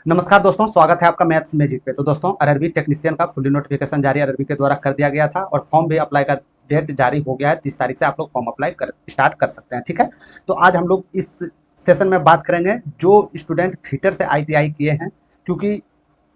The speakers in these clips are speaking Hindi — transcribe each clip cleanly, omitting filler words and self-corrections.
नमस्कार दोस्तों, स्वागत है आपका मैथ्स मैजिक पे। तो दोस्तों, आरआरबी टेक्नीशियन का फुली नोटिफिकेशन जारी आरआरबी के द्वारा कर दिया गया था और फॉर्म भी अप्लाई का डेट जारी हो गया है। 30 तारीख से आप लोग फॉर्म अप्लाई कर स्टार्ट कर सकते हैं। ठीक है, तो आज हम लोग इस सेशन में बात करेंगे जो स्टूडेंट फिटर से आईटीआई किए हैं, क्योंकि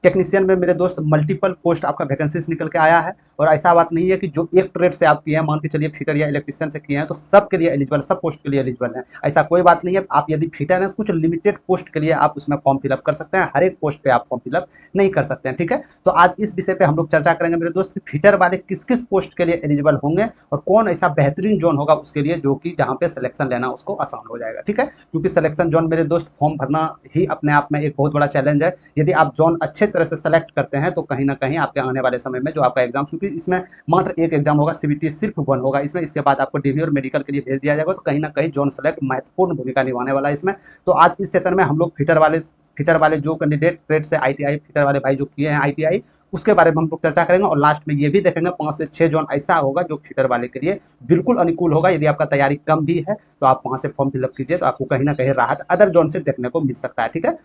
टेक्नीशियन में मेरे दोस्त मल्टीपल पोस्ट आपका वैकेंसीज निकल के आया है। और ऐसा बात नहीं है कि जो एक ट्रेड से आप किए हैं, मान के चलिए फिटर या इलेक्ट्रिशियन से किए हैं तो सब के लिए एलिजिबल, सब पोस्ट के लिए एलिजिबल है। ऐसा कोई बात नहीं है। आप यदि फिटर हैं, कुछ लिमिटेड पोस्ट के लिए आप उसमें फॉर्म फिलअप कर सकते हैं, हर एक पोस्ट पे आप फॉर्म फिलअप नहीं कर सकते हैं। ठीक है, तो आज इस विषय पे हम लोग चर्चा करेंगे मेरे दोस्त कि फिटर वाले किस किस पोस्ट के लिए एलिजिबल होंगे और कौन ऐसा बेहतरीन जोन होगा उसके लिए जो कि जहाँ पे सिलेक्शन लेना उसको आसान हो जाएगा। ठीक है, क्योंकि सिलेक्शन जोन मेरे दोस्त फॉर्म भरना ही अपने आप में एक बहुत बड़ा चैलेंज है। यदि आप जोन अच्छे तरह से सेलेक्ट करते हैं तो कहीं ना कहीं आपके आने वाले समय में जो आपका एग्जाम, क्योंकि इसमें मात्र एक एग्जाम होगा, सीबीटी सिर्फ वन होगा इसमें, इसके बाद आपको डीवी और मेडिकल के लिए भेज दिया जाएगा। तो कहीं ना कहीं जोन सेलेक्ट महत्वपूर्ण भूमिका निभाने वाला है इसमें। तो आज इस सेशन में हम लोग फिटर वाले जो कैंडिडेट ट्रेड से आईटीआई, फिटर वाले भाई जो किए हैं आईटीआई, उसके बारे में हम लोग चर्चा करेंगे। और लास्ट में ये भी देखेंगे 5 से 6 जोन ऐसा होगा जो फिटर वाले के लिए बिल्कुल अनुकूल होगा। यदि आपका तैयारी कम भी है तो आप वहां से फॉर्म फिलअप कीजिए, तो आपको कहीं ना कहीं राहत अदर जोन से देखने को मिल सकता है। ठीक है,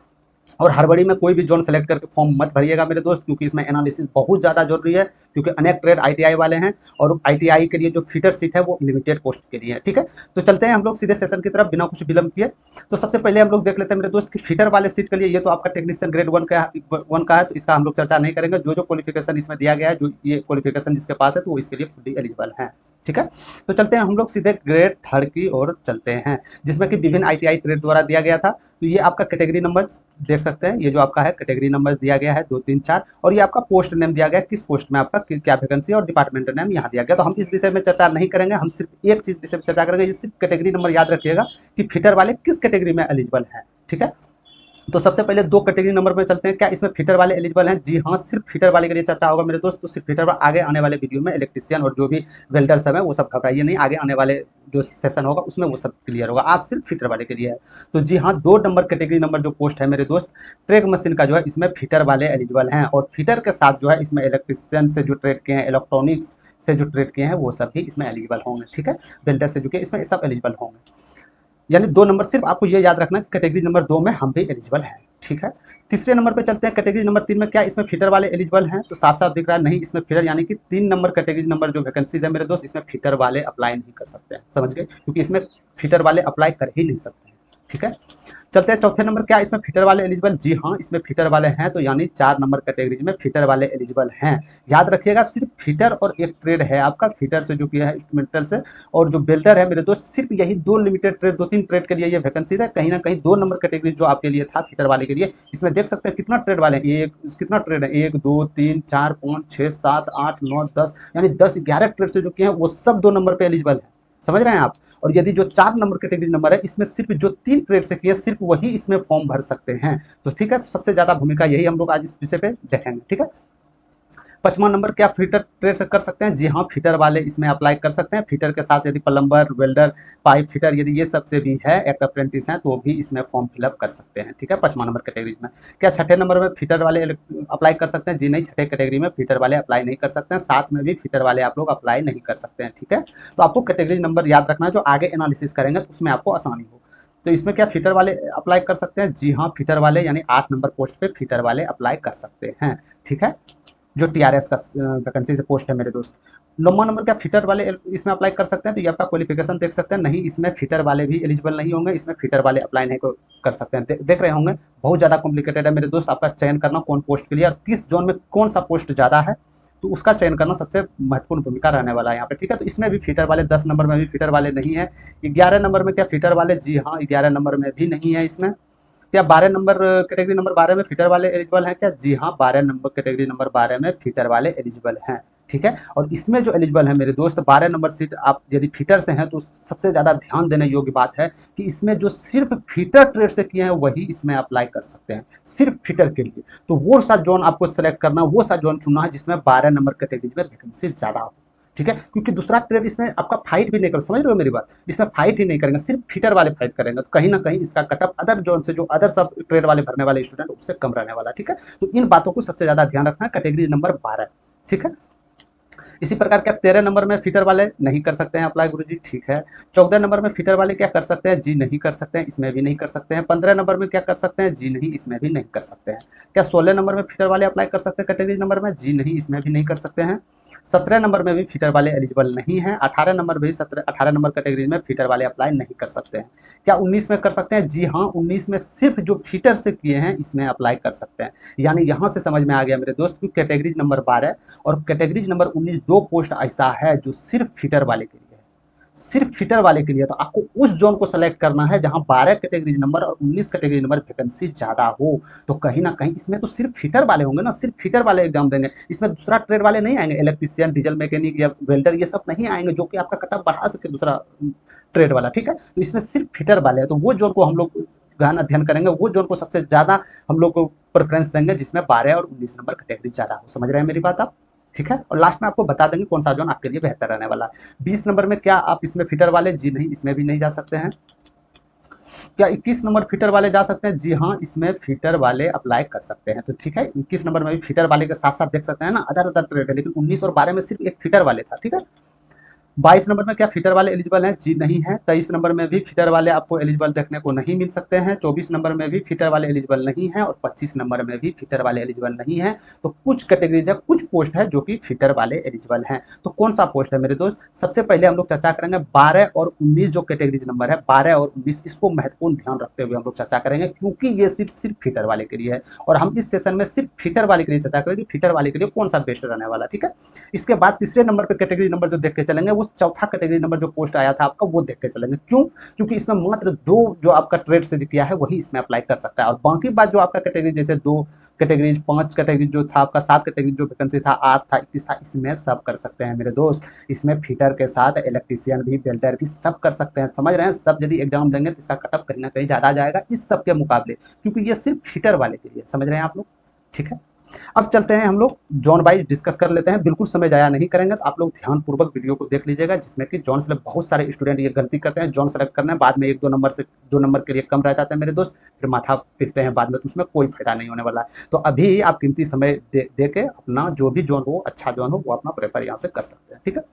और हड़बड़ी में कोई भी जोन सेलेक्ट करके फॉर्म मत भरिएगा मेरे दोस्त, क्योंकि इसमें एनालिसिस बहुत ज़्यादा जरूरी है, क्योंकि अनेक ट्रेड आईटीआई वाले हैं और आईटीआई के लिए जो फिटर सीट है वो लिमिटेड पोस्ट के लिए है। ठीक है, तो चलते हैं हम लोग सीधे सेशन की तरफ बिना कुछ विलंब किए। तो सबसे पहले हम लोग देख लेते हैं मेरे दोस्त कि फिटर वाले सीट के लिए, ये तो आपका टेक्नीशियन ग्रेड वन का है, तो इसका हम लोग चर्चा नहीं करेंगे। जो जो क्वालिफिकेशन इसमें दिया गया है, जो ये क्वालिफिकेशन जिसके पास है तो वो इसके लिए फुली एलिजिबल है। ठीक है, तो चलते हैं हम लोग सीधे ग्रेड थर्ड की ओर चलते हैं, जिसमें कि विभिन्न आईटीआई ट्रेड द्वारा दिया गया था। तो ये आपका कैटेगरी नंबर देख सकते हैं, ये जो आपका है कैटेगरी नंबर दिया गया है 2 3 4, और ये आपका पोस्ट नेम दिया गया है, किस पोस्ट में आपका क्या वैकेंसी और डिपार्टमेंट नेम यहाँ दिया गया। तो हम इस विषय में चर्चा नहीं करेंगे, हम सिर्फ एक चीज विषय में चर्चा करेंगे, ये सिर्फ कैटेगरी नंबर याद रखिएगा कि फिटर वाले किस कैटेगरी में एलिजिबल है। ठीक है, तो सबसे पहले 2 कैटेगरी नंबर में चलते हैं। क्या इसमें फिटर वाले एलिजिबल हैं? जी हाँ, सिर्फ फिटर वाले के लिए चर्चा होगा मेरे दोस्त। तो सिर्फ फिटर पर आगे आने वाले वीडियो में इलेक्ट्रिशियन और जो भी वेल्डर सब है वो सब घबराइए नहीं, आगे आने वाले जो सेशन होगा उसमें वो सब क्लियर होगा। आज सिर्फ फिटर वाले के लिए है। तो जी हाँ, 2 नंबर कैटेगरी नंबर जो पोस्ट है मेरे दोस्त, ट्रैक मशीन का जो है इसमें फिटर वाले एलिजिबल हैं, और फिटर के साथ जो है इसमें इलेक्ट्रिशियन से जो ट्रेड किए हैं, इलेक्ट्रॉनिक्स से जो ट्रेड किए हैं वो सब भी इसमें एलिजिबल होंगे। ठीक है, वेल्डर से जो किए इसमें सब एलिजिबल होंगे। यानी 2 नंबर सिर्फ आपको ये याद रखना है कि कैटेगरी नंबर 2 में हम भी एलिजिबल हैं। ठीक है, तीसरे नंबर पे चलते हैं कैटेगरी नंबर 3 में। क्या इसमें फिटर वाले एलिजिबल हैं? तो साफ साफ दिख रहा है नहीं, इसमें फिटर यानी कि 3 नंबर कैटेगरी नंबर जो वैकेंसीज है मेरे दोस्त, इसमें फिटर वाले अप्लाई नहीं कर सकते हैं। समझ गए, क्योंकि इसमें फिटर वाले अप्लाई कर ही नहीं सकते हैं। ठीक है, चलते हैं चौथे नंबर। क्या इसमें फिटर वाले एलिजिबल? जी हाँ, इसमें फिटर वाले हैं। तो यानी 4 नंबर कैटेगरीज में फिटर वाले एलिजिबल हैं। याद रखिएगा, सिर्फ फिटर और एक ट्रेड है आपका, फिटर से जो किया है इंस्ट्रूमेंटल से, और जो बेल्टर है मेरे दोस्त, सिर्फ यही 2 लिमिटेड ट्रेड, 2 3 ट्रेड के लिए ये वैकेंसी है। कहीं ना कहीं 2 नंबर कैटेगरी जो आपके लिए था फिटर वाले के लिए, इसमें देख सकते हैं कितना ट्रेड वाले हैं। एक कितना ट्रेड है, 1 2 3 4 5 6 7 8 9 10, यानी 10 11 ट्रेड से जो किए हैं वो सब 2 नंबर पे एलिजिबल है। समझ रहे हैं आप? और यदि जो 4 नंबर कैटेगरी नंबर है, इसमें सिर्फ जो 3 ट्रेड से किए सिर्फ वही इसमें फॉर्म भर सकते हैं। तो ठीक है, तो सबसे ज्यादा भूमिका यही हम लोग आज इस विषय पे देखेंगे। ठीक है, 5वां नंबर, क्या फिटर ट्रेड से कर सकते हैं? जी हाँ, फिटर वाले इसमें अप्लाई कर सकते हैं। फिटर के साथ यदि प्लम्बर, वेल्डर, पाइप फिटर यदि ये सबसे भी है, एक अप्रेंटिस है, तो वो भी इसमें फॉर्म फिलअप कर सकते हैं। ठीक है, 5वां नंबर कैटेगरी में। क्या 6ठे नंबर में फिटर वाले अप्लाई कर सकते हैं? जी नहीं, 6ठे कैटेगरी में फिटर वाले अप्लाई नहीं कर सकते हैं। 7 में भी फिटर वाले आप लोग अप्लाई नहीं कर सकते हैं। ठीक है, तो आपको कैटेगरी नंबर याद रखना है, जो आगे एनालिसिस करेंगे तो उसमें आपको आसानी हो। तो इसमें क्या फिटर वाले अप्लाई कर सकते हैं? जी हाँ, फिटर वाले यानी 8 नंबर पोस्ट पे फिटर वाले अप्लाई कर सकते हैं। ठीक है, जो टीआरएस का वैकेंसी से पोस्ट है मेरे दोस्त। 9वां नंबर, क्या फिटर वाले इसमें अप्लाई कर सकते हैं? तो ये आपका क्वालिफिकेशन देख सकते हैं, नहीं इसमें फिटर वाले भी एलिजिबल नहीं होंगे, इसमें फिटर वाले अप्लाई नहीं कर सकते हैं। देख रहे होंगे बहुत ज़्यादा कॉम्प्लिकेटेड है मेरे दोस्त, आपका चयन करना कौन पोस्ट के लिए और किस जोन में कौन सा पोस्ट ज़्यादा है, तो उसका चयन करना सबसे महत्वपूर्ण भूमिका रहने वाला है यहाँ पे। ठीक है, तो इसमें भी फिटर वाले, 10 नंबर में भी फिटर वाले नहीं है। 11 नंबर में क्या फिटर वाले? जी हाँ, 11 नंबर में भी नहीं है इसमें। क्या 12 नंबर कैटेगरी नंबर 12 में फिटर वाले एलिजिबल हैं क्या? जी हाँ, 12 नंबर कैटेगरी नंबर 12 में फिटर वाले एलिजिबल हैं। ठीक है, और इसमें जो एलिजिबल है मेरे दोस्त 12 नंबर सीट, आप यदि फिटर से हैं तो सबसे ज़्यादा ध्यान देने योग्य बात है कि इसमें जो सिर्फ फिटर ट्रेड से किए हैं वही इसमें अप्लाई कर सकते हैं, सिर्फ फिटर के लिए। तो वो सा जोन आपको सेलेक्ट करना, वो सा जोन चुनना है जिसमें 12 नंबर कैटेगरी में वैकेंसी ज़्यादा हो। ठीक है, क्योंकि दूसरा ट्रेड इसमें आपका फाइट भी नहीं कर, समझ रहे हो मेरी बात, इसमें फाइट ही नहीं करेंगे, सिर्फ फिटर वाले फाइट करेंगे, तो कहीं ना कहीं इसका कटअप अदर जोन से, जो अदर सब ट्रेड वाले भरने वाले स्टूडेंट उससे कम रहने वाला। ठीक है, तो इन बातों को सबसे ज्यादा ध्यान रखना है, कैटेगरी नंबर 12। ठीक है, इसी प्रकार क्या 13 नंबर में फीटर वाले नहीं कर सकते हैं अप्लाई गुरुजी, ठीक है। 14 नंबर में फीटर वाले क्या कर सकते हैं, जी नहीं कर सकते हैं, इसमें भी नहीं कर सकते हैं। 15 नंबर में क्या कर सकते हैं, जी नहीं, इसमें भी नहीं कर सकते हैं। क्या 16 नंबर में फीटर वाले अप्लाई कर सकते हैं कैटेगरी नंबर में, जी नहीं, इसमें भी नहीं कर सकते हैं। 17 नंबर में भी फीटर वाले एलिजिबल नहीं है। 18 नंबर भी 18 नंबर कैटेगरी में फीटर वाले अप्लाई नहीं कर सकते हैं। क्या 19 में कर सकते हैं, जी हाँ, 19 में सिर्फ जो फीटर से किए हैं इसमें अप्लाई कर सकते हैं। यानी यहाँ से समझ में आ गया मेरे दोस्त कि कैटेगरी नंबर 12 और कैटेगरी नंबर 19 दो पोस्ट ऐसा है जो सिर्फ फीटर वाले के लिए है, सिर्फ फीटर वाले के लिए। तो आपको उस जोन को सेलेक्ट करना है जहां 12 कैटेगरी नंबर और 19 कैटेगरी नंबर वैकेंसी ज्यादा हो। तो कहीं ना कहीं इसमें तो सिर्फ फीटर वाले होंगे ना, सिर्फ फीटर वाले एग्जाम देंगे, इसमें दूसरा ट्रेड वाले नहीं आएंगे, इलेक्ट्रीशियन, डीजल मैकेनिक या वेल्डर, ये सब नहीं आएंगे जो कि आपका कटअप बढ़ा सके दूसरा ट्रेड वाला, ठीक है। तो इसमें सिर्फ फीटर वाले हैं, तो वो जोन को हम लोग गहन अध्ययन करेंगे, वो जोन को सबसे ज्यादा हम लोग को प्रेफरेंस देंगे जिसमें 12 और 19 नंबर कैटेगरी ज्यादा हो। समझ रहे हैं मेरी बात आप, ठीक है। और लास्ट में आपको बता देंगे कौन सा जोन आपके लिए बेहतर रहने वाला है। 20 नंबर में क्या आप इसमें फीटर वाले, जी नहीं, इसमें भी नहीं जा सकते हैं। क्या 21 नंबर फीटर वाले जा सकते हैं, जी हाँ, इसमें फीटर वाले अप्लाई कर सकते हैं। तो ठीक है, 21 नंबर में भी फीटर वाले के साथ साथ देख सकते हैं ना अदर अदर ट्रेड है, लेकिन 19 और 12 में सिर्फ एक फीटर वाले था, ठीक है। 22 नंबर में क्या फीटर वाले एलिजिबल हैं, जी नहीं है। 23 नंबर में भी फीटर वाले आपको एलिजिबल देखने को नहीं मिल सकते हैं। 24 नंबर में भी फीटर वाले एलिजिबल नहीं है और 25 नंबर में भी फीटर वाले एलिजिबल नहीं है। तो कुछ कैटेगरीज है, कुछ पोस्ट है जो कि फीटर वाले एलिजिबल हैं। तो कौन सा पोस्ट है मेरे दोस्त, सबसे पहले हम लोग चर्चा करेंगे 12 और 19 जो कैटेगरीज नंबर है, 12 और 19, इसको महत्वपूर्ण ध्यान रखते हुए हम लोग चर्चा करेंगे, क्योंकि ये सीट सिर्फ फीटर वाले के लिए है और हम इस सेशन में सिर्फ फीटर वाले के लिए चर्चा करेंगे, फीटर वाले के लिए कौन सा बेस्ट रहने वाला, ठीक है। इसके बाद तीसरे नंबर पर कैटेगरी नंबर जो देख के चलेंगे, वो चौथा कैटेगरी नंबर जो पोस्ट आया था आपका, वो देख के चलेंगे। क्यों, क्योंकि इसमें मात्र 2 जो आपका ट्रेड से किया है वही इसमें अप्लाई कर सकता है, और बाकी बात जो आपका कैटेगरी जैसे 2 कैटेगरीज, 5 कैटेगरी जो था आपका, 7 कैटेगरी जो वैकेंसी था, 8 था, 21 था, इसमें सब कर सकते हैं मेरे दोस्त। इसमें फीटर के साथ इलेक्ट्रीशियन भी, वेल्डर भी, सब कर सकते हैं। समझ रहे हैं, सब यदि एग्जाम देंगे तो इसका कटअप कहीं ना कहीं ज्यादा जाएगा इस सब के मुकाबले, क्योंकि ये सिर्फ फीटर वाले के लिए। समझ रहे हैं आप लोग, ठीक है। अब चलते हैं हम लोग जोन वाइज डिस्कस कर लेते हैं, बिल्कुल समय जाया नहीं करेंगे, तो आप लोग ध्यानपूर्वक वीडियो को देख लीजिएगा, जिसमें कि जोन सेलेक्ट, बहुत सारे स्टूडेंट ये गलती करते हैं, जोन सेलेक्ट करने बाद में 1-2 नंबर से 2 नंबर के लिए कम रह जाते हैं मेरे दोस्त, फिर माथा पीटते हैं बाद में, तो उसमें कोई फायदा नहीं होने वाला है। तो अभी आप कीमती समय दे के अपना जो भी जोन हो, अच्छा जोन हो, वो अपना प्रेफर यहाँ से कर सकते हैं, ठीक है।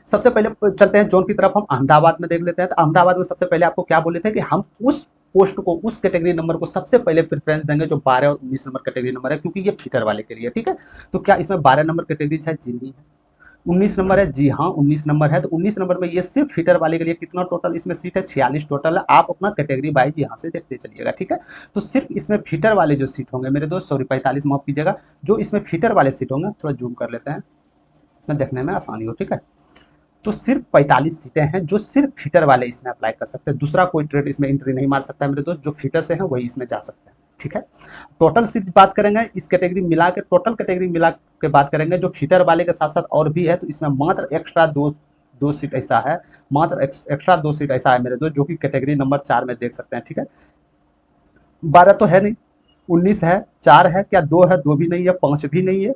सबसे पहले चलते हैं जोन की तरफ, हम अहमदाबाद में देख लेते हैं। तो अहमदाबाद में सबसे पहले आपको क्या बोले थे कि हम उस पोस्ट को, उस कैटेगरी नंबर को सबसे पहले प्रेफरेंस देंगे जो 12 और 19 नंबर कैटेगरी नंबर है, क्योंकि ये फीटर वाले के लिए, ठीक है। तो क्या इसमें 12 नंबर कैटेगरी है, जी नहीं है। 19 नंबर है, जी हाँ, 19 नंबर है। तो 19 नंबर में ये सिर्फ फीटर वाले के लिए कितना टोटल इसमें सीट है, 46 टोटल है। आप अपना कैटेगरी वाइज यहाँ से देखते चलिएगा, ठीक है। तो सिर्फ इसमें फीटर वाले जो सीट होंगे मेरे दोस्त, सॉरी 45 माफ कीजिएगा, जो इसमें फीटर वाले सीट होंगे, थोड़ा जूम कर लेते हैं, इसमें देखने में आसानी हो, ठीक है। तो सिर्फ 45 सीटें हैं जो सिर्फ फीटर वाले इसमें अप्लाई कर सकते हैं, दूसरा कोई ट्रेड इसमें एंट्री नहीं मार सकता है मेरे दोस्त, जो फीटर से हैं वही इसमें जा सकते हैं, ठीक है। टोटल सीट बात करेंगे, इस कैटेगरी मिला के, टोटल कैटेगरी मिला के बात करेंगे, जो फीटर वाले के साथ साथ और भी है, तो इसमें मात्र एक्स्ट्रा दो सीट ऐसा है, मात्र एक्स्ट्रा 2 सीट ऐसा है मेरे दोस्त, जो कि कैटेगरी नंबर 4 में देख सकते हैं, ठीक है। 12 तो है नहीं, 19 है, 4 है, क्या 2 है, 2 भी नहीं है, 5 भी नहीं है,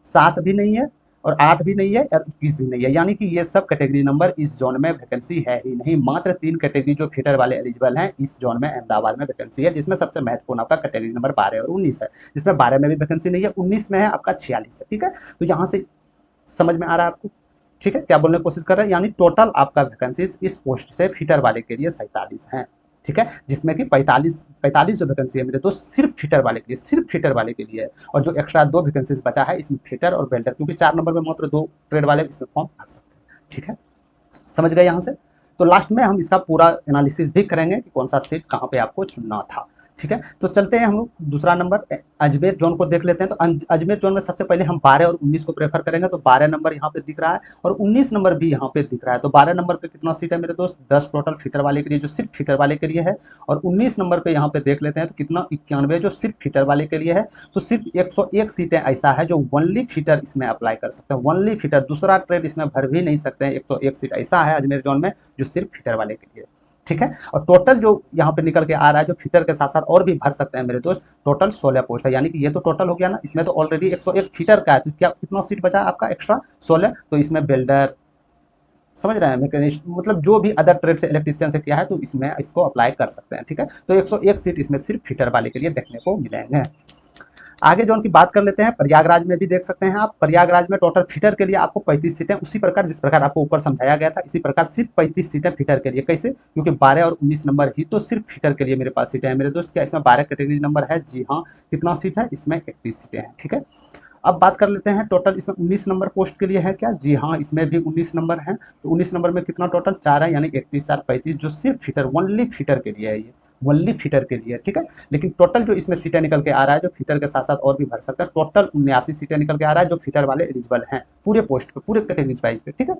7 भी नहीं है, और 8 भी नहीं है, और 21 भी नहीं है। यानी कि ये सब कैटेगरी नंबर इस जोन में वैकेंसी है ही नहीं। मात्र 3 कैटेगरी जो फीटर वाले एलिजिबल हैं इस जोन में अहमदाबाद में वैकेंसी है, जिसमें सबसे महत्वपूर्ण आपका कैटेगरी नंबर 12 और 19 है, जिसमें 12 में भी वैकेंसी नहीं है, 19 में है आपका 46 है, ठीक है। तो यहाँ से समझ में आ रहा है आपको, ठीक है, क्या बोलने की कोशिश कर रहे हैं। यानी टोटल आपका वैकेंसी इस पोस्ट से फीटर वाले के लिए 47 है, ठीक है, जिसमें कि 45 जो वैकेंसी है मेरे दोस्त सिर्फ फीटर वाले के लिए, सिर्फ फीटर वाले के लिए है। और जो एक्स्ट्रा 2 वैकेंसीज बचा है इसमें फीटर और वेल्डर, क्योंकि 4 नंबर में मात्र 2 ट्रेड वाले इसमें फॉर्म भर सकते हैं, ठीक है। समझ गए यहाँ से। तो लास्ट में हम इसका पूरा एनालिसिस भी करेंगे कि कौन सा सीट कहाँ पे आपको चुनना था, ठीक है। तो चलते हैं हम लोग दूसरा नंबर अजमेर जोन को देख लेते हैं। तो अजमेर जोन में सबसे पहले हम 12 और 19 को प्रेफर करेंगे। तो 12 नंबर यहाँ पे दिख रहा है और 19 नंबर भी यहाँ पे दिख रहा है। तो 12 नंबर पे कितना सीट है मेरे दोस्त, 10 टोटल फीटर वाले के लिए, जो सिर्फ फीटर वाले के लिए है। और 19 नंबर पे यहाँ पे देख लेते हैं तो कितना, 91, जो सिर्फ फीटर वाले के लिए है। तो सिर्फ 101 सीटें ऐसा है जो ओनली फीटर इसमें अप्लाई कर सकते हैं, ओनली फीटर, दूसरा ट्रेड इसमें भर भी नहीं सकते हैं। 101 सीट ऐसा है अजमेर जोन में जो सिर्फ फीटर वाले के लिए, ठीक है। और टोटल जो यहाँ पे निकल के आ रहा है, जो फीटर के साथ साथ और भी भर सकते हैं मेरे दोस्त, टोटल 16 पोस्ट है। यानी कि ये तो टोटल हो गया ना, इसमें तो ऑलरेडी 101 फीटर का है, तो क्या कितना सीट बचा आपका एक्स्ट्रा, 16। तो इसमें बिल्डर, समझ रहे हैं, मैकेनिस्ट, मतलब जो भी अदर ट्रेड से, इलेक्ट्रीशियन से किया है, तो इसमें इसको अप्लाई कर सकते हैं, ठीक है। तो 101 सीट इसमें सिर्फ फीटर वाले के लिए देखने को मिलेंगे। आगे जो उनकी बात कर लेते हैं, प्रयागराज में भी देख सकते हैं आप, प्रयागराज में टोटल फिटर के लिए आपको 35 सीटें, उसी प्रकार जिस प्रकार आपको ऊपर समझाया गया था इसी प्रकार सिर्फ 35 सीटें फिटर के लिए। कैसे? क्योंकि 12 और 19 नंबर ही तो सिर्फ फिटर के लिए मेरे पास सीटें हैं मेरे दोस्त। क्या इसमें 12 कैटेगरी नंबर है? जी हाँ। कितना सीट है इसमें? 31 सीटें हैं। ठीक है, अब बात कर लेते हैं टोटल इसमें 19 नंबर पोस्ट के लिए है क्या? जी हाँ, इसमें भी 19 नंबर है। तो 19 नंबर में कितना टोटल? 4 है, यानी 31 4 35, जो सिर्फ फिटर, ओनली फिटर के लिए है ये, ओनली फिटर के लिए। ठीक है, लेकिन टोटल जो इसमें सीटें निकल के आ रहा है, जो फिटर के साथ साथ और भी भर सकता है, टोटल 79 सीटें निकल के आ रहा है जो फिटर वाले एलिजिबल हैं पूरे पोस्ट पे, पूरे कैटेगरी वाइज पे। ठीक है,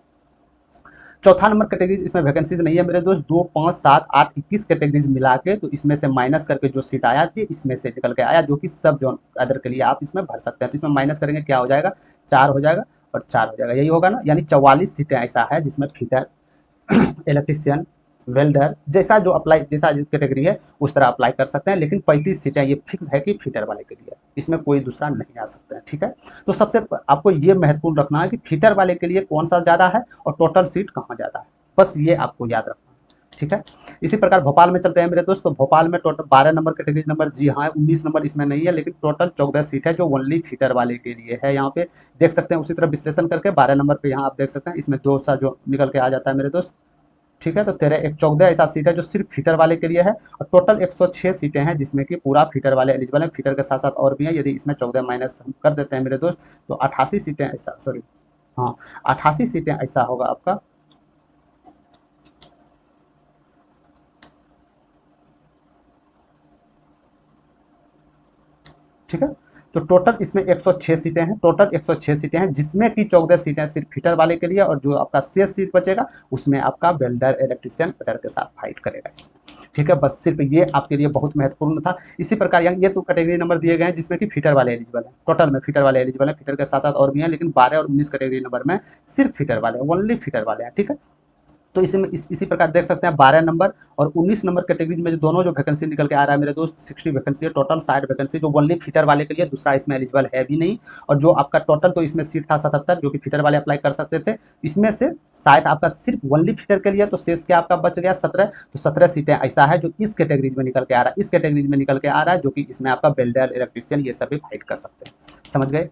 चौथा नंबर कैटेगरीज इसमें वैकेंसीज नहीं है मेरे दोस्त। 2 5 7 8 21 कैटेगरीज मिला के, तो इसमें से माइनस करके जो सीट आया थी इसमें से निकल के आया, जो कि सब जो अदर के लिए आप इसमें भर सकते हैं। तो इसमें माइनस करेंगे क्या हो जाएगा? 4 हो जाएगा और 4 हो जाएगा, यही होगा ना। यानी 44 सीटें ऐसा है जिसमें फिटर, इलेक्ट्रिशियन, वेल्डर जैसा जो अप्लाई, जैसा कैटेगरी है उस तरह अप्लाई कर सकते हैं। लेकिन 35 सीटें ये फिक्स है कि फिटर वाले के लिए, इसमें कोई दूसरा नहीं आ सकता है। ठीक है, तो सबसे आपको ये महत्वपूर्ण रखना है कि फिटर वाले के लिए कौन सा ज़्यादा है और टोटल सीट कहाँ ज़्यादा है, बस ये आपको याद रखना है। ठीक है, इसी प्रकार भोपाल में चलते हैं मेरे दोस्त। तो भोपाल में टोटल 12 नंबर कैटेगरी नंबर, जी हाँ, 19 नंबर इसमें नहीं है, लेकिन टोटल 14 सीट है जो ओनली फिटर वाले के लिए है। यहाँ पे देख सकते हैं, उसी तरह विश्लेषण करके 12 नंबर पे यहाँ आप देख सकते हैं, इसमें 2 सा जो निकल के आ जाता है मेरे दोस्त। ठीक है, तो 13 एक 14 ऐसा सीट है जो सिर्फ फिटर वाले के लिए है, और टोटल 106 सीटें हैं जिसमें कि पूरा फिटर वाले एलिजिबल है। फिटर के साथ साथ और भी हैं, यदि इसमें 14 माइनस हम कर देते हैं मेरे दोस्त, तो 88 सीटें ऐसा, सॉरी हाँ, 88 सीटें ऐसा होगा आपका। ठीक है, तो टोटल इसमें 106 सीटें हैं, टोटल 106 सीटें हैं जिसमें कि 14 सीटें सिर्फ फिटर वाले के लिए, और जो आपका शेष सीट बचेगा उसमें आपका वेल्डर, इलेक्ट्रिशियन वेल्डर के साथ फाइट करेगा इसमें। ठीक है, बस सिर्फ ये आपके लिए बहुत महत्वपूर्ण था। इसी प्रकार ये तो कैटेगरी नंबर दिए गए हैं जिसमें कि फिटर वाले एलिजिबल है, टोटल में फिटर वाले एलिजिबल है, फिटर के साथ साथ और भी हैं, लेकिन 12 और 19 कैटेगरी नंबर में सिर्फ फिटर वाले, ओनली फिटर वाले हैं। ठीक है, तो इसमें इसी प्रकार देख सकते हैं 12 नंबर और 19 नंबर कैटेगरी में जो दोनों जो वैकेंसी निकल के आ रहा है मेरे दोस्त, 60 वैकेंसी है टोटल, 60 वैकेंसी जो ओनली फिटर वाले के लिए, दूसरा इसमें एलिजिबल है भी नहीं। और जो आपका टोटल तो इसमें सीट था 77 जो कि फिटर वाले अप्लाई कर सकते थे, इसमें से 60 आपका सिर्फ ओनली फिटर के लिए, तो शेष क्या आपका बच गया 17। तो 17 सीटें ऐसा है जो इस कैटेगरीज में निकल के आ रहा है, इस कैटेगरीज में निकल के आ रहा है, जो कि इसमें आपका वेल्डर, इलेक्ट्रिशियन ये सभी फाइट कर सकते हैं। समझ गए?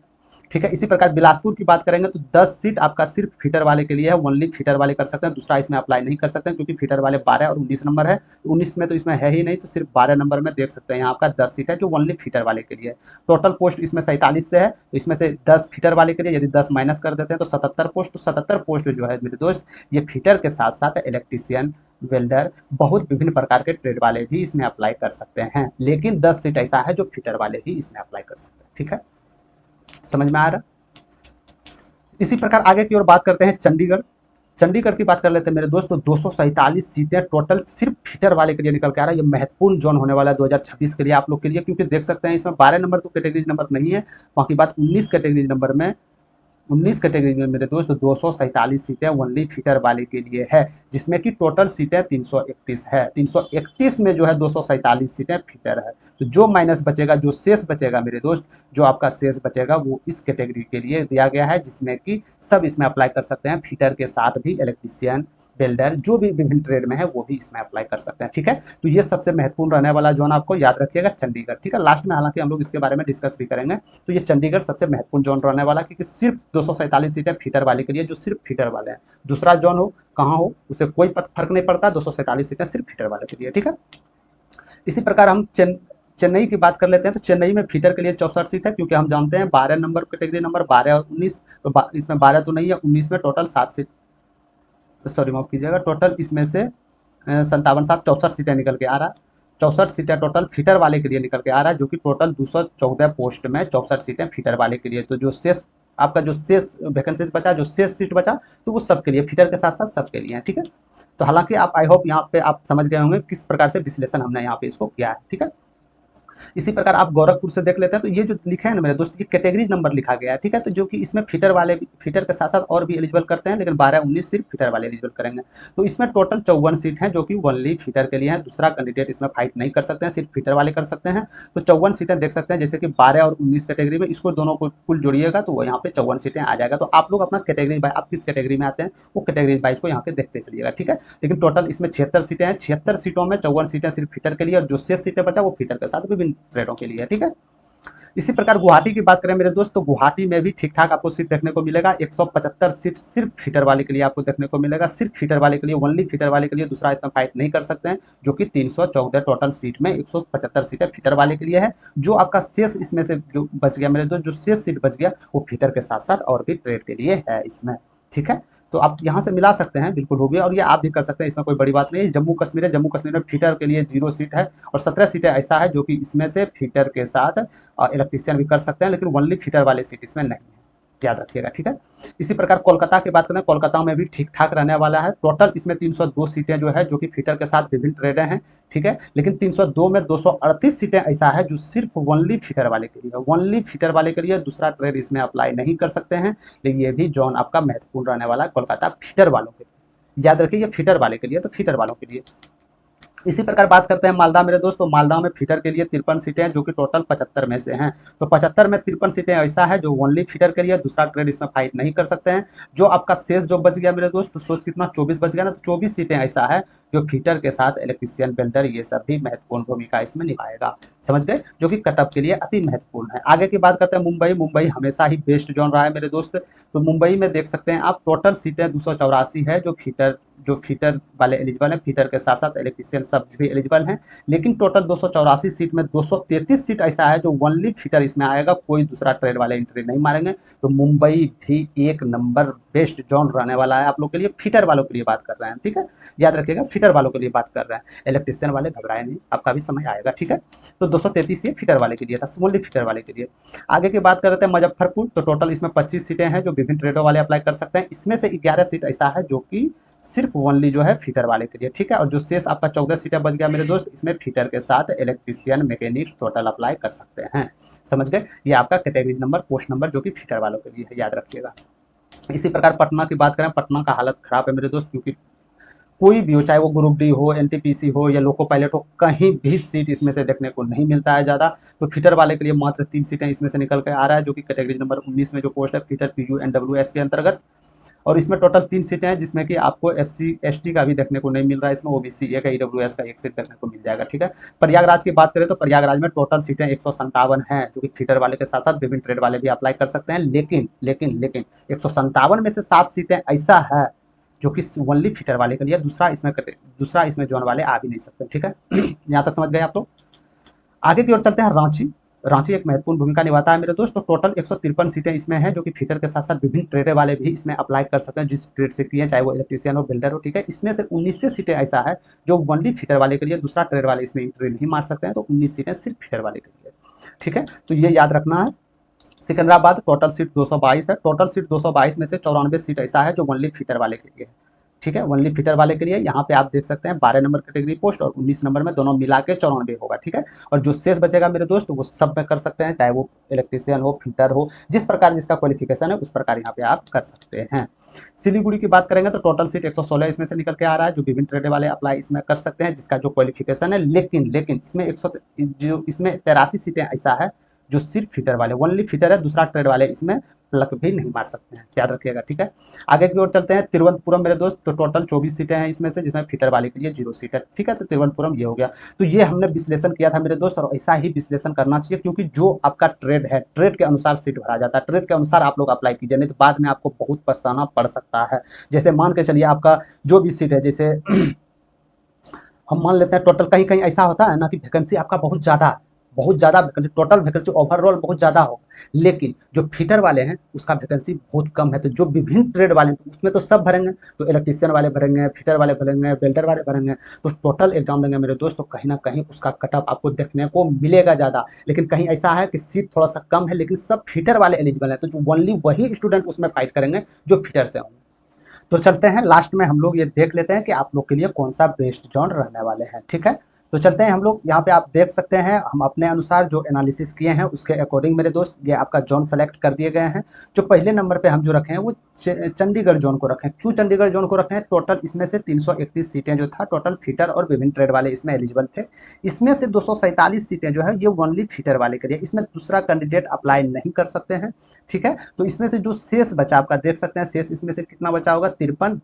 ठीक है, इसी प्रकार बिलासपुर की बात करेंगे तो 10 सीट आपका सिर्फ फिटर वाले के लिए है, ओनली फिटर वाले कर सकते हैं, दूसरा इसमें अप्लाई नहीं कर सकते हैं, क्योंकि फिटर वाले 12 और 19 नंबर है। 19 में तो इसमें है ही नहीं, तो सिर्फ 12 नंबर में देख सकते हैं यहाँ आपका 10 सीट है जो ओनली फिटर वाले के लिए है। टोटल पोस्ट इसमें 47 से है, तो इसमें से 10 फिटर वाले के लिए, यदि 10 माइनस कर देते हैं तो 77 पोस्ट। तो 77 पोस्ट जो है मेरे दोस्त, ये फिटर के साथ साथ इलेक्ट्रिशियन, वेल्डर, बहुत विभिन्न प्रकार के ट्रेड वाले भी इसमें अप्लाई कर सकते हैं, लेकिन 10 सीट ऐसा है जो फिटर वाले ही इसमें अप्लाई कर सकते हैं। ठीक है, समझ में आ रहा? इसी प्रकार आगे की ओर बात करते हैं चंडीगढ़। चंडीगढ़ की बात कर लेते हैं मेरे दोस्त। तो 247 सीटें टोटल सिर्फ फिटर वाले के लिए निकल के आ रहा है। ये महत्वपूर्ण जोन होने वाला है 2026 के लिए आप लोग के लिए, क्योंकि देख सकते हैं इसमें 12 नंबर तो कैटेगरी नंबर नहीं है, बाकी बात 19 कैटेगरी नंबर में, 19 कैटेगरी में मेरे दोस्त 247 सीटें ओनली फिटर वाले के लिए है, जिसमें कि टोटल सीटें 331 है। 331 में जो है 247 सीटें फिटर है। तो जो माइनस बचेगा, जो शेष बचेगा मेरे दोस्त, जो आपका शेष बचेगा वो इस कैटेगरी के लिए दिया गया है, जिसमें कि सब इसमें अप्लाई कर सकते हैं, फिटर के साथ भी इलेक्ट्रिशियन, बिल्डर, जो भी विभिन्न ट्रेड में है वो भी इसमें अप्लाई कर सकते हैं। ठीक है, तो ये सबसे महत्वपूर्ण रहने वाला जोन आपको याद रखिएगा चंडीगढ़। ठीक है, लास्ट में हालांकि हम लोग इसके बारे में डिस्कस भी करेंगे। तो ये चंडीगढ़ सबसे महत्वपूर्ण जोन रहने वाला, क्योंकि सिर्फ 247 सीटें फिटर वाले के लिए, जो सिर्फ फिटर वाले हैं। दूसरा जोन हो कहाँ हो उससे कोई फर्क नहीं पड़ता, 247 सीटें सिर्फ फिटर वाले के लिए। ठीक है, इसी प्रकार हम चेन्नई की बात कर लेते हैं। तो चेन्नई में फिटर के लिए 64 सीट है, क्योंकि हम जानते हैं 12 नंबर कैटेगरी नंबर 12 और 19, तो इसमें 12 तो नहीं है, 19 में टोटल 7 सीट, सॉरी माफ कीजिएगा, टोटल इसमें से 57 7 64 सीटें निकल के आ रहा है। 64 सीटें टोटल फिटर वाले के लिए निकल के आ रहा है, जो कि टोटल 214 पोस्ट में 64 सीटें फिटर वाले के लिए। तो जो शेष आपका जो शेष वैकेंसीज बचा, जो शेष सीट बचा, तो वो सबके लिए, फिटर के साथ साथ सबके लिए है। ठीक है, तो हालांकि आप आई होप यहाँ पे आप समझ गए होंगे किस प्रकार से विश्लेषण हमने यहाँ पे इसको किया है। ठीक है, इसी प्रकार आप गोरखपुर से देख लेते हैं। तो ये जो लिखे हैं ना मेरे दोस्त, ये कैटेगरी नंबर लिखा गया है। ठीक है, तो जो कि इसमें फिटर वाले, फिटर के साथ साथ और भी एलिजिबल करते हैं, लेकिन 12 19 सिर्फ फिटर वाले एलिजिबल करेंगे। तो इसमें टोटल 54 सीट हैं जो कि ओनली फिटर के लिए है, दूसरा कैंडिडेट इसमें फाइट नहीं कर सकते हैं, सिर्फ फिटर वाले कर सकते हैं। तो 54 सीटें देख सकते हैं, जैसे कि 12 और 19 कैटेगरी में, इसको दोनों को कुल जोड़िएगा तो यहाँ पे 54 सीटें आ जाएगा। तो आप लोग अपना कैटेगरी बाय, आप किस कैटेगरी में आते हैं वो कैटेगरी वाइज को यहाँ पे देखते चलिएगा। ठीक है, लेकिन टोटल इसमें 76 सीटें हैं, 76 सीटों में 54 सीटें सिर्फ फिटर के लिए, और जो शेष सीटें बचा वो फिटर के साथ विभिन्न ट्रेडों के लिए। ठीक है, इसी प्रकार गुवाहाटी की बात करें मेरे दोस्त, तो गुवाहाटी में भी ठीक ठाक आपको सीट देखने को मिलेगा। 175 सीट सिर्फ फीटर वाले के लिए आपको देखने को मिलेगा, सिर्फ फीटर वाले के लिए, ओनली फीटर वाले के लिए, दूसरा इसमें फाइट नहीं कर सकते हैं, जो कि 314 टोटल सीट में 175 सीटें फीटर वाले के लिए है। जो आपका शेष इसमें से जो बच गया मेरे दोस्त, जो शेष सीट बच गया वो फीटर के साथ साथ और भी ट्रेड के लिए है इसमें, ठीक है। तो आप यहाँ से मिला सकते हैं, बिल्कुल हो गया, और ये आप भी कर सकते हैं, इसमें कोई बड़ी बात नहीं है। जम्मू कश्मीर है, जम्मू कश्मीर में फीटर के लिए 0 सीट है और 17 सीटें ऐसा है जो कि इसमें से फीटर के साथ इलेक्ट्रीशियन भी कर सकते हैं, लेकिन ओनली फीटर वाले सीट इसमें नहीं है, याद रखिएगा, ठीक है। इसी प्रकार कोलकाता की बात करें, कोलकाता में भी ठीक ठाक रहने वाला है। टोटल इसमें 302 सीटें जो है जो कि फीटर के साथ विभिन्न ट्रेडें हैं, ठीक है। लेकिन 302 में 238 सीटें ऐसा है जो सिर्फ ओनली फीटर वाले के लिए है, ओनली फीटर वाले के लिए, दूसरा ट्रेड इसमें अप्लाई नहीं कर सकते हैं। लेकिन ये भी जोन आपका महत्वपूर्ण रहने वाला है कोलकाता फीटर वालों के लिए, याद रखिए ये फीटर वाले के लिए, तो फीटर वालों के लिए। इसी प्रकार बात करते हैं मालदा मेरे दोस्त, तो मालदा में फीटर के लिए 53 सीटें हैं जो कि टोटल 75 में से हैं। तो 75 में 53 सीटें ऐसा है जो ओनली फीटर के लिए, दूसरा ट्रेड इसमें फाइट नहीं कर सकते हैं। जो आपका शेष जो बच गया मेरे दोस्त, तो सोच कितना 24 बच गया ना, तो 24 सीटें ऐसा है जो फीटर के साथ इलेक्ट्रीशियन, वेल्डर, ये सब भी महत्वपूर्ण भूमिका इसमें निभाएगा, समझ गए, जो कि कटअप के लिए अति महत्वपूर्ण है। आगे की बात करते हैं मुंबई। मुंबई हमेशा ही बेस्ट जोन रहा है मेरे दोस्त। तो मुंबई में देख सकते हैं आप टोटल सीटें 284 है जो फीटर वाले एलिजिबल है, फीटर के साथ साथ इलेक्ट्रीशियन सब भी एलिजिबल हैं। लेकिन टोटल 284 सीट में 233 सीट ऐसा है जो ओनली फीटर इसमें आएगा, कोई दूसरा ट्रेड वाले एंट्री नहीं मारेंगे। तो मुंबई भी एक नंबर बेस्ट जोन रहने वाला है आप लोग के लिए, फीटर वालों के लिए बात कर रहे हैं, ठीक है, याद रखिएगा, फीटर वालों के लिए बात कर रहे हैं। इलेक्ट्रीशियन वाले घबराए नहीं, आपका भी समय आएगा, ठीक है। तो 233 ये फीटर वाले के लिए था, ओनली फीटर वाले के लिए। आगे की बात कर रहे थे मुजफ्फरपुर, तो टोटल इसमें 25 सीटें हैं जो विभिन्न ट्रेडों वाले अप्लाई कर सकते हैं। इसमें से 11 सीट ऐसा है जो कि सिर्फ ओनली जो है फीटर वाले के लिए, ठीक है। और जो शेष आपका 14 सीटें बच गया मेरे दोस्त, इसमें फीटर के साथ इलेक्ट्रीशियन, मैकेनिक्स टोटल अप्लाई कर सकते हैं, समझ गए। ये आपका कैटेगरी नंबर, पोस्ट नंबर जो कि फीटर वालों के लिए है, याद रखिएगा। इसी प्रकार पटना की बात करें, पटना का हालत खराब है मेरे दोस्त, क्योंकि कोई भी हो, चाहे वो ग्रुप डी हो, एनटीपीसी हो या लोको पायलट हो, कहीं भी सीट इसमें से देखने को नहीं मिलता है ज़्यादा। तो फीटर वाले के लिए मात्र 3 सीटें इसमें से निकल के आ रहा है, जो कि कैटेगरी नंबर 19 में जो पोस्ट है फीटर PUNWS के अंतर्गत। और इसमें टोटल 3 सीटें हैं, जिसमें कि आपको SC ST का भी देखने को नहीं मिल रहा है, इसमें OBC एक EWS का एक सीट देखने को मिल जाएगा, ठीक है। प्रयागराज की बात करें तो प्रयागराज में टोटल सीटें 157 हैं, जो कि फीटर वाले के साथ साथ विभिन्न ट्रेड वाले भी अप्लाई कर सकते हैं। लेकिन लेकिन लेकिन 157 में से 7 सीटें ऐसा है जो कि ओनली फीटर वाले के लिए, दूसरा इसमें जोन वाले आ भी नहीं सकते, ठीक है। यहाँ तक समझ गए आप लोग। आगे की ओर चलते हैं रांची। रांची एक महत्वपूर्ण भूमिका निभाता है मेरे दोस्त। तो टोटल 153 सीटें इसमें हैं जो कि फीटर के साथ साथ विभिन्न ट्रेड वाले भी इसमें अप्लाई कर सकते हैं, जिस ट्रेड से किए, चाहे वो इलेक्ट्रीशियन हो, बिल्डर हो, ठीक है। इसमें से 19 सीटें ऐसा है जो ओनली फीटर वाले के लिए, दूसरा ट्रेड वाले इसमें एंट्री नहीं मार सकते हैं। तो 19 सीटें सिर्फ फीटर वाले के लिए, ठीक है। तो ये याद रखना है। सिकंदराबाद टोटल सीट 222 है, टोटल सीट 222 में से 94 सीट ऐसा है जो ओनली फीटर वाले के लिए है, ठीक है, ओनली फीटर वाले के लिए। यहाँ पे आप देख सकते हैं 12 नंबर कैटेगरी पोस्ट और 19 नंबर में दोनों मिला के 94 होगा, ठीक है। और जो शेष बचेगा मेरे दोस्त वो सब में कर सकते हैं, चाहे वो इलेक्ट्रीशियन हो, फीटर हो, जिस प्रकार जिसका क्वालिफिकेशन है उस प्रकार यहाँ पे आप कर सकते हैं। सिलीगुड़ी की बात करेंगे तो टोटल सीट 116 इसमें से निकल के आ रहा है, जो विभिन्न ट्रेड वाले अप्लाई इसमें कर सकते हैं, जिसका जो क्वालिफिकेशन है। लेकिन लेकिन इसमें 83 सीटें ऐसा है जो सिर्फ फीटर वाले, ओनली फीटर है, दूसरा ट्रेड वाले इसमें प्लक भी नहीं मार सकते हैं, याद रखिएगा, ठीक है। आगे की ओर चलते हैं तिरुवनंतपुरम मेरे दोस्त। तो टोटल 24 सीटें हैं इसमें से, जिसमें फीटर वाले के लिए 0 सीट है, ठीक है। तो तिरुवनंतपुरम ये हो गया। तो ये हमने विश्लेषण किया था मेरे दोस्त, और ऐसा ही विश्लेषण करना चाहिए, क्योंकि जो आपका ट्रेड है, ट्रेड के अनुसार सीट भरा जाता है, ट्रेड के अनुसार आप लोग अप्लाई कीजिए, नहीं तो बाद में आपको बहुत पछताना पड़ सकता है। जैसे मान के चलिए आपका जो भी सीट है, जैसे हम मान लेते हैं टोटल, कहीं कहीं ऐसा होता है ना कि वैकेंसी आपका बहुत ज़्यादा वैकेंसी, टोटल वैकेंसी ओवरऑल बहुत ज़्यादा हो, लेकिन जो फीटर वाले हैं उसका वैकेंसी बहुत कम है। तो जो विभिन्न ट्रेड वाले हैं उसमें तो सब भरेंगे, तो इलेक्ट्रीशियन वाले भरेंगे, फीटर वाले भरेंगे, वेल्डर वाले भरेंगे, तो टोटल एग्जाम देंगे मेरे दोस्त, तो कहीं ना कहीं उसका कटअप आपको देखने को मिलेगा ज़्यादा। लेकिन कहीं ऐसा है कि सीट थोड़ा सा कम है, लेकिन सब फीटर वाले एलिजिबल हैं, तो जो ओनली वही स्टूडेंट उसमें फाइट करेंगे जो फीटर से होंगे। तो चलते हैं लास्ट में हम लोग ये देख लेते हैं कि आप लोग के लिए कौन सा बेस्ट जोन रहने वाले हैं, ठीक है। तो चलते हैं हम लोग, यहाँ पे आप देख सकते हैं हम अपने अनुसार जो एनालिसिस किए हैं उसके अकॉर्डिंग मेरे दोस्त ये आपका जोन सेलेक्ट कर दिए गए हैं। जो पहले नंबर पे हम जो रखे हैं वो चंडीगढ़ जोन को रखें। क्यों चंडीगढ़ जोन को रखें? टोटल इसमें से 331 सीटें जो था टोटल फीटर और विभिन्न ट्रेड वाले इसमें एलिजिबल थे। इसमें से 247 सीटें जो है ये ओनली फीटर वाले के लिए, इसमें दूसरा कैंडिडेट अप्लाई नहीं कर सकते हैं, ठीक है। तो इसमें से जो शेष बचा आपका देख सकते हैं, शेष इसमें से कितना बचा होगा, 53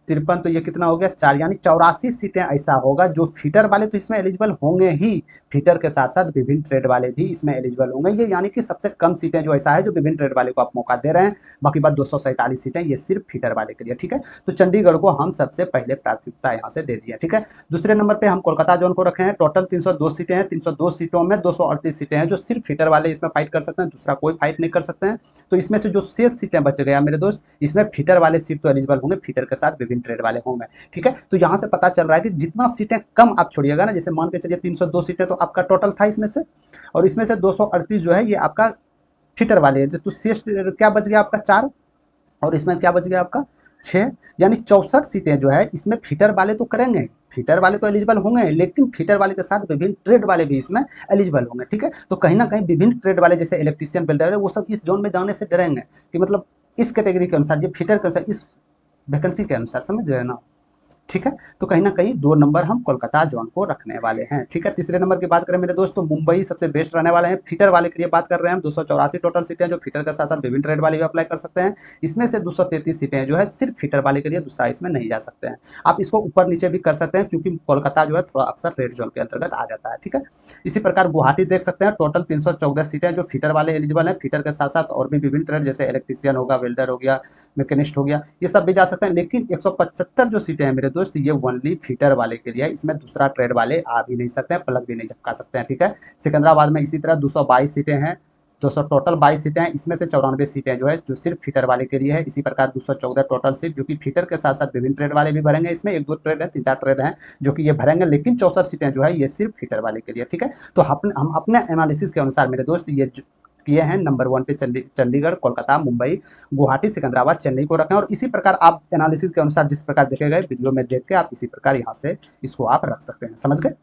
53, तो ये कितना हो गया 4, यानी 84 सीटें ऐसा होगा जो फीटर वाले तो इसमें एलिजिबल होंगे ही, फीटर के साथ साथ विभिन्न ट्रेड वाले भी इसमें एलिजिबल होंगे। ये यानी कि सबसे कम सीटें जो ऐसा है जो विभिन्न ट्रेड वाले को आप मौका दे रहे हैं। बाकी बात 247 सीटें ये सिर्फ फीटर वाले के लिए, ठीक है। तो चंडीगढ़ को हम सबसे पहले प्राथमिकता यहाँ से दे दिया, ठीक है। दूसरे नंबर पे हम कोलकाता जोन को रखे हैं। टोटल 302 सीटें हैं, 302 सीटों में 238 सीटें हैं जो सिर्फ फीटर वाले इसमें फाइट कर सकते हैं, दूसरा कोई फाइट नहीं कर सकते हैं। तो इसमें से जो शेष सीटें बच गया मेरे दोस्त, इसमें फीटर वाले सीट तो एलिजिबल होंगे, फीटर के साथ विभिन्न ट्रेड वाले होंगे, ठीक है। तो यहाँ से पता चल रहा है कि जितना सीटें कम आप छोड़िएगा ना, जैसे मान के चलिए 302 सीटें तो आपका टोटल था इसमें से, और इसमें से 238 जो है ये आपका फीटर वाले है, तो शेष क्या बच गया आपका 4, और इसमें क्या बच गया आपका 6, यानी 64 सीटें जो है इसमें फीटर वाले तो करेंगे, फीटर वाले तो एलिजिबल होंगे, लेकिन फीटर वाले के साथ विभिन्न ट्रेड वाले भी इसमें एलिजिबल होंगे, ठीक है। तो कहीं ना कहीं विभिन्न ट्रेड वाले जैसे इलेक्ट्रीशियन, बिल्डर है, वो सब इस जोन में जाने से डरेंगे कि मतलब इस कैटेगरी के अनुसार, ये फीटर के अनुसार, इस वैकेंसी के अनुसार, समझ रहे हैं ना, ठीक है। तो कहीं ना कहीं 2 नंबर हम कोलकाता जोन को रखने वाले हैं, ठीक है। तीसरे नंबर की बात करें मेरे दोस्त तो मुंबई सबसे बेस्ट रहने वाले हैं। फीटर वाले के लिए बात कर रहे हैं हम, 284 टोटल सीटें जो फीटर के साथ साथ विभिन्न ट्रेड वाले भी अप्लाई कर सकते हैं। इसमें से 233 सीटें जो है सिर्फ फीटर वाले के लिए, दूसरा इसमें नहीं जा सकते हैं। आप इसको ऊपर नीचे भी कर सकते हैं क्योंकि कोलकाता जो है थोड़ा अक्सर रेड जोन के अंतर्गत आ जाता है, ठीक है। इसी प्रकार गुवाहाटी देख सकते हैं, टोटल 314 सीटें जो फीटर वाले एलिजिबल हैं, फीटर के साथ साथ और भी विभिन्न ट्रेड जैसे इलेक्ट्रीशियन होगा, वेल्डर हो गया, मैकेनिस्ट हो गया, ये सब भी जा सकते हैं। लेकिन 175 जो सीटें हैं मेरे दोस्त, ये ओनली फीटर वाले के लिए, इसमें दूसरा ट्रेड वाले आ भी नहीं सकते हैं, पलक भी नहीं झपका सकते हैं, ठीक है। सिकंदराबाद में इसी तरह 222 सीटें हैं, 200 टोटल 22 सीटें हैं, इसमें से 94 सीटें जो है जो सिर्फ फीटर वाले के लिए है। इसी प्रकार 214 टोटल सीट जो कि फीटर के साथ साथ विभिन्न ट्रेड वाले भी भरेंगे, इसमें 1-2 ट्रेड है, 3-4 ट्रेड हैं जो कि ये भरेंगे, लेकिन 64 सीटें जो है ये सिर्फ फीटर वाले के लिए, ठीक है। तो हम अपने एनालिसिस के अनुसार मेरे दोस्त ये किए हैं, नंबर 1 पे चंडीगढ़, कोलकाता, मुंबई, गुवाहाटी, सिकंदराबाद, चेन्नई को रखें, और इसी प्रकार आप एनालिसिस के अनुसार जिस प्रकार देखे गए वीडियो में देख के आप इसी प्रकार यहाँ से इसको आप रख सकते हैं, समझ गए,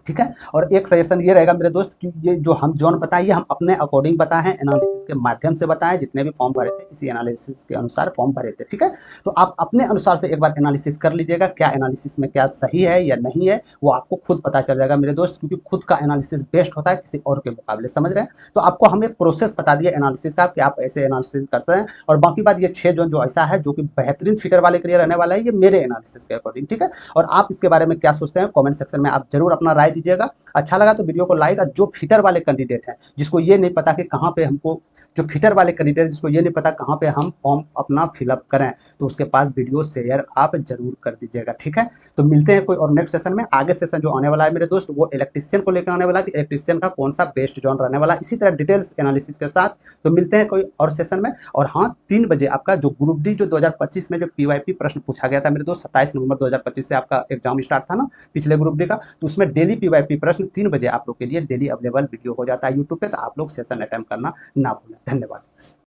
ठीक है। और एक सजेशन ये रहेगा मेरे दोस्त कि ये जो हम जोन बताए ये हम अपने अकॉर्डिंग बताए हैं, एनालिसिस के माध्यम से बताएं, जितने भी फॉर्म भरे थे इसी एनालिसिस के अनुसार फॉर्म भरे थे, ठीक है। तो आप अपने अनुसार से एक बार एनालिसिस कर लीजिएगा, क्या एनालिसिस में क्या सही है या नहीं है वो आपको खुद पता चल जाएगा मेरे दोस्त, क्योंकि खुद का एनालिसिस बेस्ट होता है किसी और के मुकाबले, समझ रहे हैं। तो आपको हम एक प्रोसेस बता दिया एनालिसिस का कि आप ऐसे एनालिसिस करते हैं। और बाकी बात ये 6 जोन जो ऐसा है जो कि बेहतरीन फीटर वाले के लिए रहने वाला है, ये मेरे एनालिसिस के अकॉर्डिंग, ठीक है। और आप इसके बारे में क्या सोचते हैं कॉमेंट सेक्शन में आप जरूर अपना राय दीजिएगा। अच्छा लगा तो वीडियो को लाइक, और जो फीटर वाले कैंडिडेट हैं जिसको ये नहीं पता कि कहाँ पे हमको, जो फीटर वाले कैंडिडेट जिसको ये नहीं पता कहाँ पे हम फॉर्म अपना फिलअप करें, तो उसके पास वीडियो शेयर आप जरूर कर दीजिएगा, ठीक है। तो मिलते हैं कोई और नेक्स्ट सेशन में। आगे सेशन जो आने वाला है मेरे दोस्त वो इलेक्ट्रीशियन को लेकर आने वाला है कि इलेक्ट्रीशियन का कौन सा बेस्ट जोन रहने वाला है, इसी तरह डिटेल्स एनालिसिस के साथ। तो मिलते हैं कोई और सेशन में। और हाँ, 3 बजे आपका जो ग्रुप डी जो 2025 में जो पीवाईपी प्रश्न पूछा गया था मेरे दोस्त, 27 नवंबर 2025 से आपका एग्जाम स्टार्ट था ना पिछले ग्रुप डी का, तो उसमें डेली पीवाईपी प्रश्न 3 बजे आप लोग के लिए डेली अवेलेबल वीडियो हो जाता है यूट्यूब पे, तो आप लोग सेशन अटेम्प्ट करना ना भूलें। धन्यवाद।